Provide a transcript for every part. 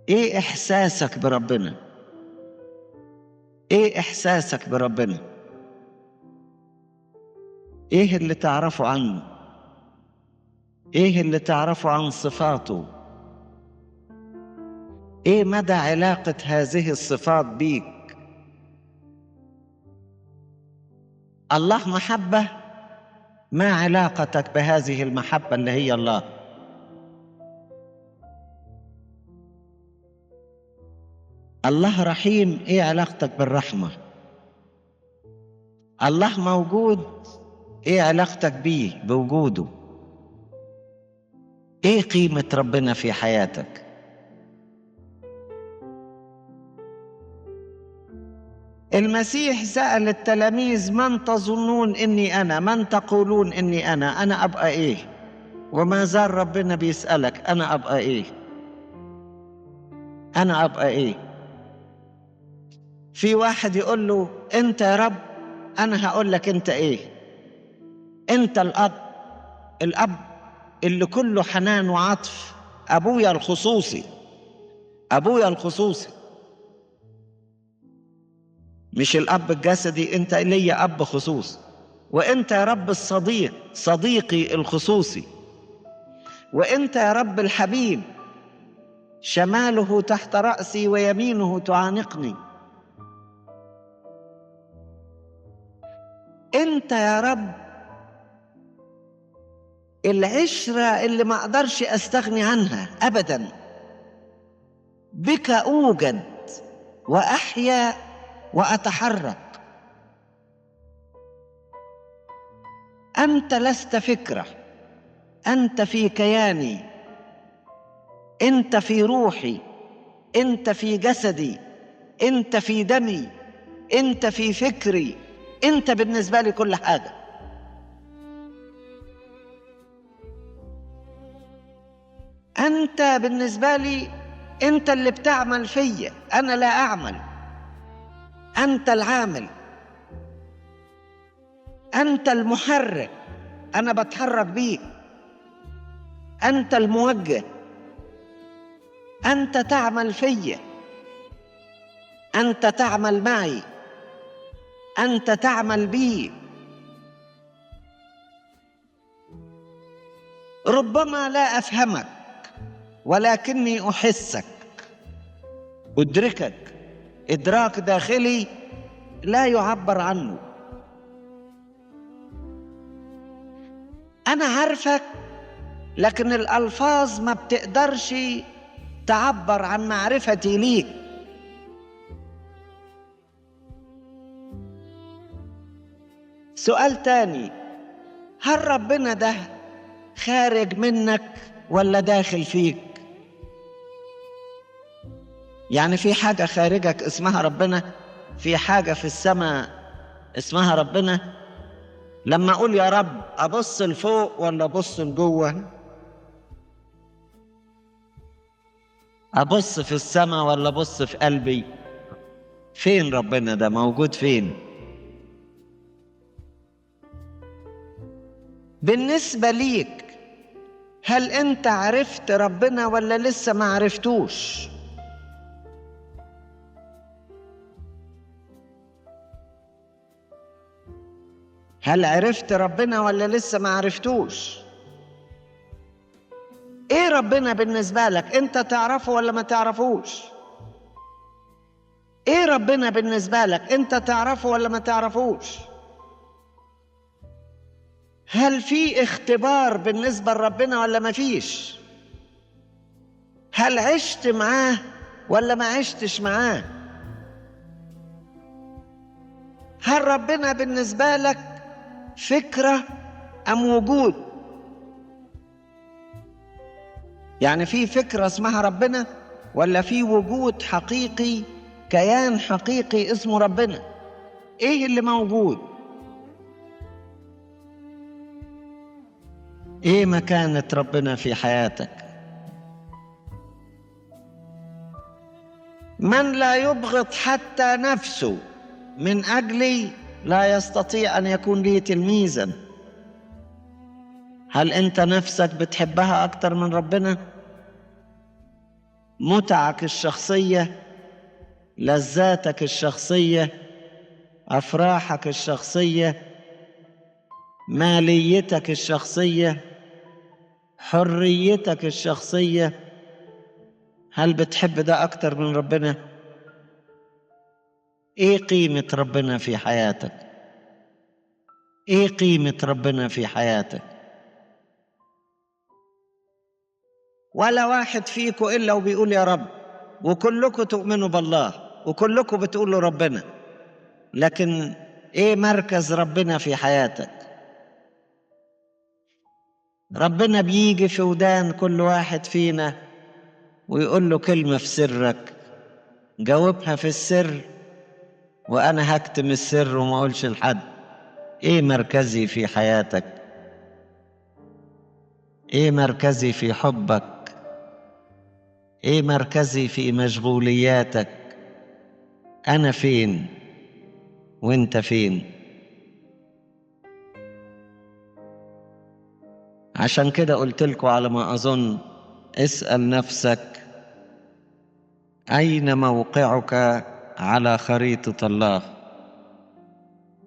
ايه احساسك بربنا؟ ايه احساسك بربنا؟ ايه اللي تعرفه عنه؟ ايه اللي تعرفه عن صفاته؟ ايه مدى علاقة هذه الصفات بيك؟ الله محبة، ما علاقتك بهذه المحبة اللي هي الله؟ الله رحيم، ايه علاقتك بالرحمة؟ الله موجود، ايه علاقتك بيه بوجوده؟ ايه قيمة ربنا في حياتك؟ المسيح سأل التلاميذ: من تظنون اني انا؟ من تقولون اني انا؟ انا ابقى ايه؟ وما زال ربنا بيسألك: انا ابقى ايه؟ انا ابقى ايه؟ في واحد يقول له: انت يا رب. انا هقول لك انت ايه. انت الاب، الاب اللي كله حنان وعطف، ابويا الخصوصي، ابويا الخصوصي، مش الاب الجسدي، انت ليا اب خصوصي. وانت يا رب الصديق، صديقي الخصوصي. وانت يا رب الحبيب، شماله تحت رأسي ويمينه تعانقني. انت يا رب العشرة اللي ما اقدرش استغني عنها ابدا. بك اوجد واحيا واتحرك. انت لست فكرة، انت في كياني، انت في روحي، انت في جسدي، انت في دمي، انت في فكري. انت بالنسبة لي كل حاجة. انت بالنسبة لي، انت اللي بتعمل فيا، انا لا اعمل. انت العامل، انت المحرك، انا بتحرك بيك. انت الموجه، انت تعمل فيا، انت تعمل معي، انت تعمل بي. ربما لا افهمك، ولكني احسك، ادركك ادراك داخلي لا يعبر عنه. انا عارفك، لكن الالفاظ ما بتقدرش تعبر عن معرفتي ليك. سؤال تاني: هل ربنا ده خارج منك ولا داخل فيك؟ يعني في حاجة خارجك اسمها ربنا؟ في حاجة في السماء اسمها ربنا؟ لما أقول يا رب، أبص لفوق ولا أبص لجوه؟ أبص في السماء ولا أبص في قلبي؟ فين ربنا ده؟ موجود فين؟ بالنسبة ليك، هل أنت عرفت ربنا ولا لسه ما عرفتوش؟ هل عرفت ربنا ولا لسه ما عرفتوش؟ ايه ربنا بالنسبة لك؟ انت تعرفه ولا ما تعرفوش؟ ايه ربنا بالنسبة لك؟ انت تعرفه ولا ما تعرفوش؟ هل في اختبار بالنسبة لربنا ولا ما فيش؟ هل عشت معاه ولا ما عشتش معاه؟ هل ربنا بالنسبة لك فكرة أم وجود؟ يعني في فكرة اسمها ربنا، ولا في وجود حقيقي، كيان حقيقي اسمه ربنا؟ ايه اللي موجود؟ ايه مكانة ربنا في حياتك؟ من لا يبغض حتى نفسه من أجلي لا يستطيع أن يكون لي تلميذا. هل أنت نفسك بتحبها أكتر من ربنا؟ متعك الشخصية، لذاتك الشخصية، أفراحك الشخصية، ماليتك الشخصية، حريتك الشخصية. هل بتحب ده أكتر من ربنا؟ إيه قيمة ربنا في حياتك؟ إيه قيمة ربنا في حياتك؟ ولا واحد فيكم إلا وبيقول يا رب، وكلكم تؤمنوا بالله، وكلكم بتقولوا ربنا، لكن إيه مركز ربنا في حياتك؟ ربنا بيجي في ودان كل واحد فينا ويقول له كلمة في سرك، جاوبها في السر، وأنا هكتم السر وما أقولش لحد. إيه مركزي في حياتك؟ إيه مركزي في حبك؟ إيه مركزي في مشغولياتك؟ أنا فين وإنت فين؟ عشان كده قلت لكم على ما أظن، اسأل نفسك أين موقعك على خريطة الله؟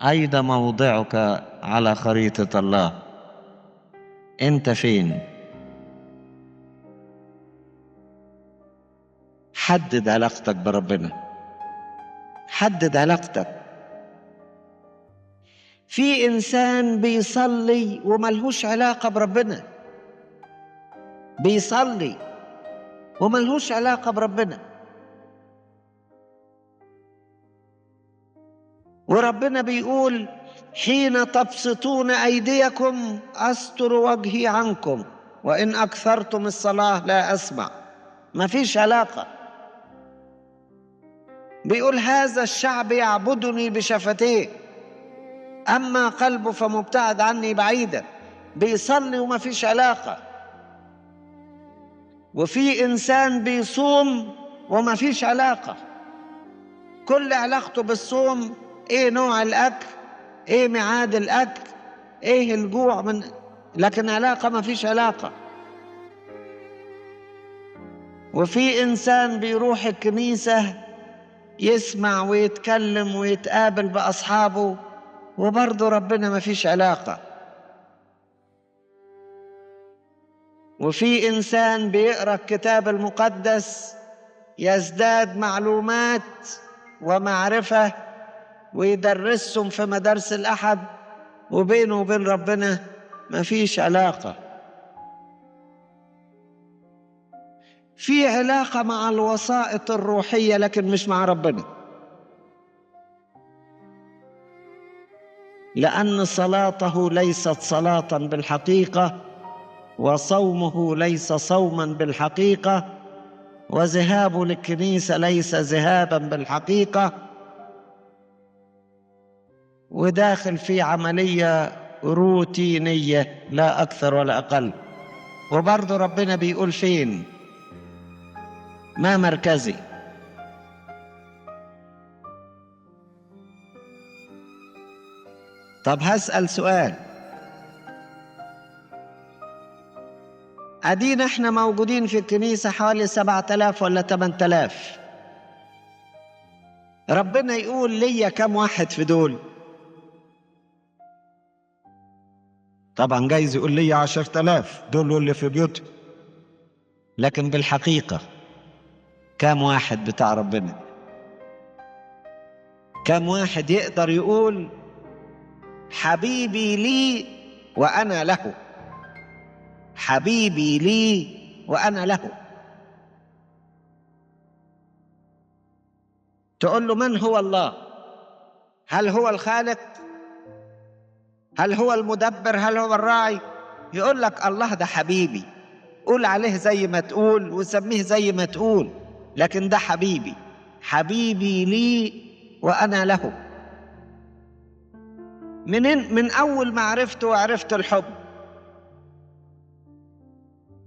أين موضعك على خريطة الله؟ أنت فين؟ حدد علاقتك بربنا، حدد علاقتك. في إنسان بيصلي وملهوش علاقة بربنا، بيصلي وملهوش علاقة بربنا، وربنا بيقول حين تبسطون أيديكم أستر وجهي عنكم، وإن أكثرتم الصلاة لا أسمع. ما فيش علاقة. بيقول هذا الشعب يعبدني بشفتيه، أما قلبه فمبتعد عني بعيدا. بيصلي وما فيش علاقة. وفي إنسان بيصوم وما فيش علاقة، كل علاقته بالصوم إيه نوع الأكل، إيه ميعاد الأكل، إيه الجوع من، لكن علاقة ما فيش علاقة. وفي إنسان بيروح الكنيسة يسمع ويتكلم ويتقابل بأصحابه، وبرضه ربنا ما فيش علاقة. وفي إنسان بيقرأ الكتاب المقدس يزداد معلومات ومعرفة ويدرسهم في مدارس الأحد، وبينه وبين ربنا ما فيش علاقة. في علاقة مع الوسائط الروحية لكن مش مع ربنا، لأن صلاته ليست صلاة بالحقيقة، وصومه ليس صوما بالحقيقة، وذهابه للكنيسة ليس ذهابا بالحقيقة، وداخل في عملية روتينية لا أكثر ولا أقل. وبرضه ربنا بيقول فين؟ ما مركزي؟ طب هسأل سؤال، أدينا احنا موجودين في الكنيسة حوالي 7000 ولا 8000، ربنا يقول ليا كم واحد في دول؟ طبعا جايز يقول لي 10,000 دول اللي في بيوتهم، لكن بالحقيقة كم واحد بتاع ربنا؟ كم واحد يقدر يقول حبيبي لي وأنا له؟ حبيبي لي وأنا له. تقول له من هو الله؟ هل هو الخالق؟ هل هو المدبر؟ هل هو الراعي؟ يقول لك الله ده حبيبي، قول عليه زي ما تقول وسميه زي ما تقول، لكن ده حبيبي، حبيبي لي وأنا له. من أول ما عرفته وعرفت الحب،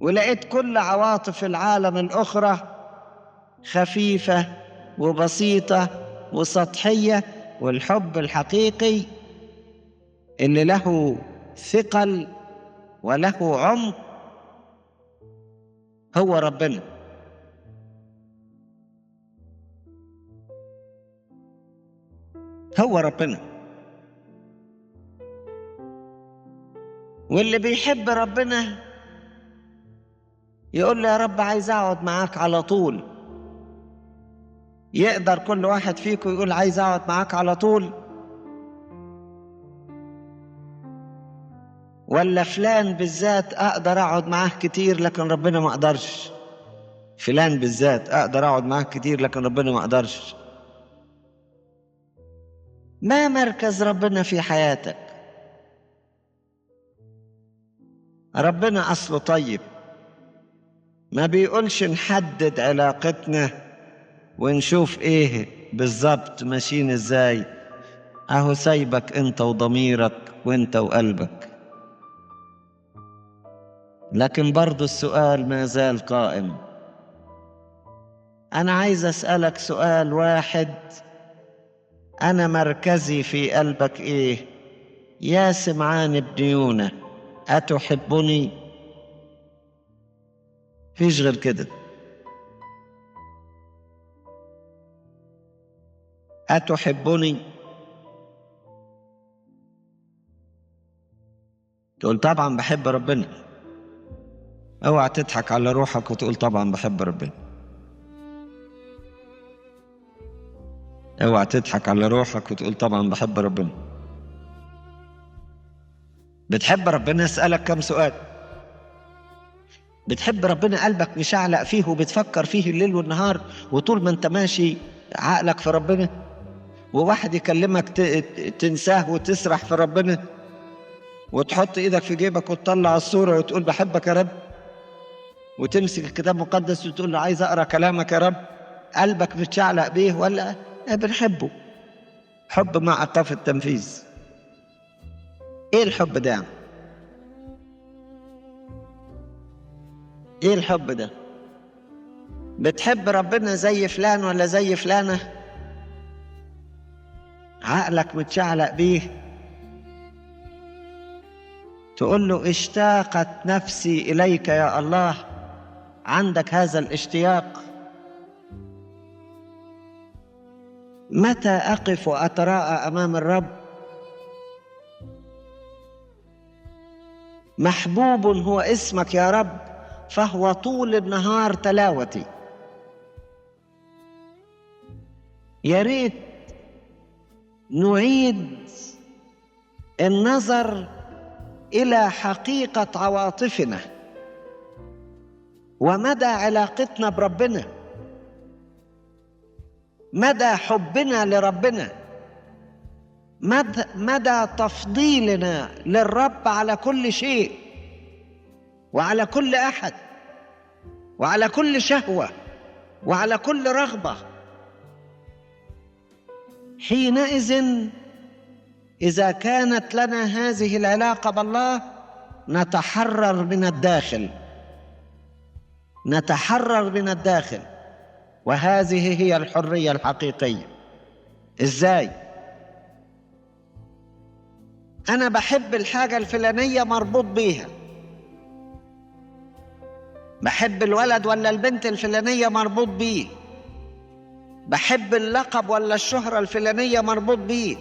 ولقيت كل عواطف العالم الأخرى خفيفة وبسيطة وسطحية، والحب الحقيقي اللي له ثقل وله عمق هو ربنا. هو ربنا. واللي بيحب ربنا يقول له يا رب عايز اقعد معاك على طول. يقدر كل واحد فيكم يقول عايز اقعد معاك على طول؟ ولا فلان بالذات اقدر اقعد معاه كتير لكن ربنا ما اقدرش؟ فلان بالذات اقدر اقعد معاه كتير لكن ربنا ما اقدرش. ما مركز ربنا في حياتك؟ ربنا اصله طيب، ما بيقولش نحدد علاقتنا ونشوف ايه بالظبط ماشيين ازاي. اهو سايبك انت وضميرك وانت وقلبك. لكن برضو السؤال ما زال قائم. انا عايز اسألك سؤال واحد: انا مركزي في قلبك ايه؟ يا سمعان بن يونة، اتحبني؟ فيش غير كده. اتحبني؟ تقول طبعا بحب ربنا. اوعى تضحك على روحك وتقول طبعا بحب ربنا. اوعى تضحك على روحك وتقول طبعا بحب ربنا. بتحب ربنا؟ اسألك كم سؤال. بتحب ربنا قلبك مشعلق فيه وبتفكر فيه الليل والنهار، وطول ما انت ماشي عقلك في ربنا؟ وواحد يكلمك تنساه وتسرح في ربنا، وتحط ايدك في جيبك وتطلع الصورة وتقول بحبك يا رب، وتمسك الكتاب المقدس وتقول له عايز اقرا كلامك يا رب؟ قلبك متشعلق بيه ولا بنحبه؟ حب مع ايقاف التنفيذ. ايه الحب ده؟ ايه الحب ده؟ بتحب ربنا زي فلان ولا زي فلانة؟ عقلك متشعلق بيه. تقول له اشتاقت نفسي إليك يا الله. عندك هذا الاشتياق؟ متى أقف وأتراءى أمام الرب؟ محبوب هو اسمك يا رب، فهو طول النهار تلاوتي. يا ريت نعيد النظر إلى حقيقة عواطفنا ومدى علاقتنا بربنا، مدى حبنا لربنا، مدى تفضيلنا للرب على كل شيء وعلى كل أحد وعلى كل شهوة وعلى كل رغبة. حينئذ إذا كانت لنا هذه العلاقة بالله نتحرر من الداخل، نتحرر من الداخل. وهذه هي الحرية الحقيقية. إزاي؟ أنا بحب الحاجة الفلانية مربوط بيها، بحب الولد ولا البنت الفلانية مربوط بيه، بحب اللقب ولا الشهرة الفلانية مربوط بيه،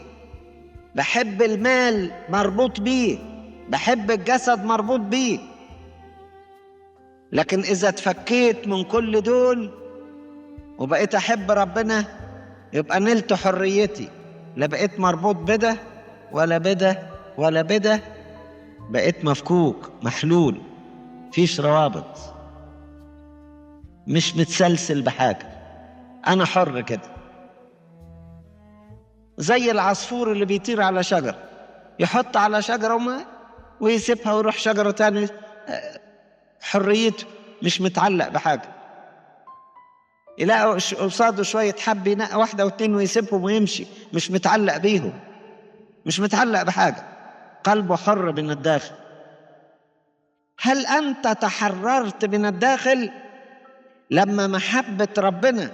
بحب المال مربوط بيه، بحب الجسد مربوط بيه. لكن إذا اتفكيت من كل دول وبقيت أحب ربنا يبقى نلت حريتي، لا بقيت مربوط بده ولا بده ولا بده، بقيت مفكوك محلول، فيش روابط، مش متسلسل بحاجة، أنا حر كده. زي العصفور اللي بيطير على شجر، يحط على شجرة ويسيبها ويروح شجرة تانية، حريته، مش متعلق بحاجة. يلاقوا قصاده شوية حب ينقى واحدة واتنين ويسيبهم ويمشي، مش متعلق بيهم، مش متعلق بحاجة، قلبه حر من الداخل. هل أنت تحررت من الداخل لما محبة ربنا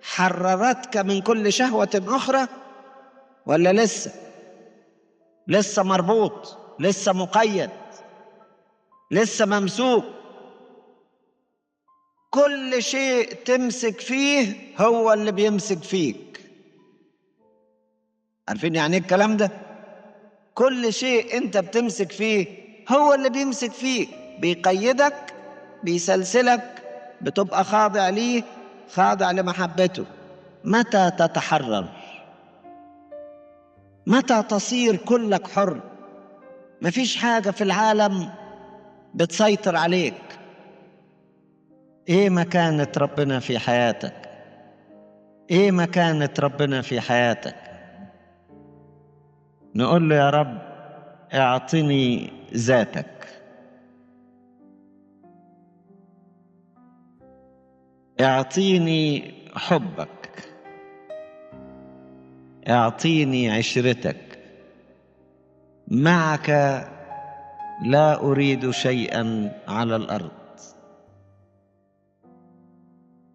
حررتك من كل شهوة أخرى، ولا لسه مربوط، لسه مقيد، لسه ممسوك؟ كل شيء تمسك فيه هو اللي بيمسك فيك. عارفين يعني ايه الكلام ده؟ كل شيء انت بتمسك فيه هو اللي بيمسك فيك، بيقيدك، بيسلسلك، بتبقى خاضع ليه، خاضع لمحبته. متى تتحرر؟ متى تصير كلك حر؟ مفيش حاجة في العالم بتسيطر عليك. ايه مكانة ربنا في حياتك؟ ايه مكانة ربنا في حياتك؟ نقول له يا رب اعطني ذاتك، اعطيني حبك، اعطيني عشرتك. معك لا أريد شيئا على الأرض.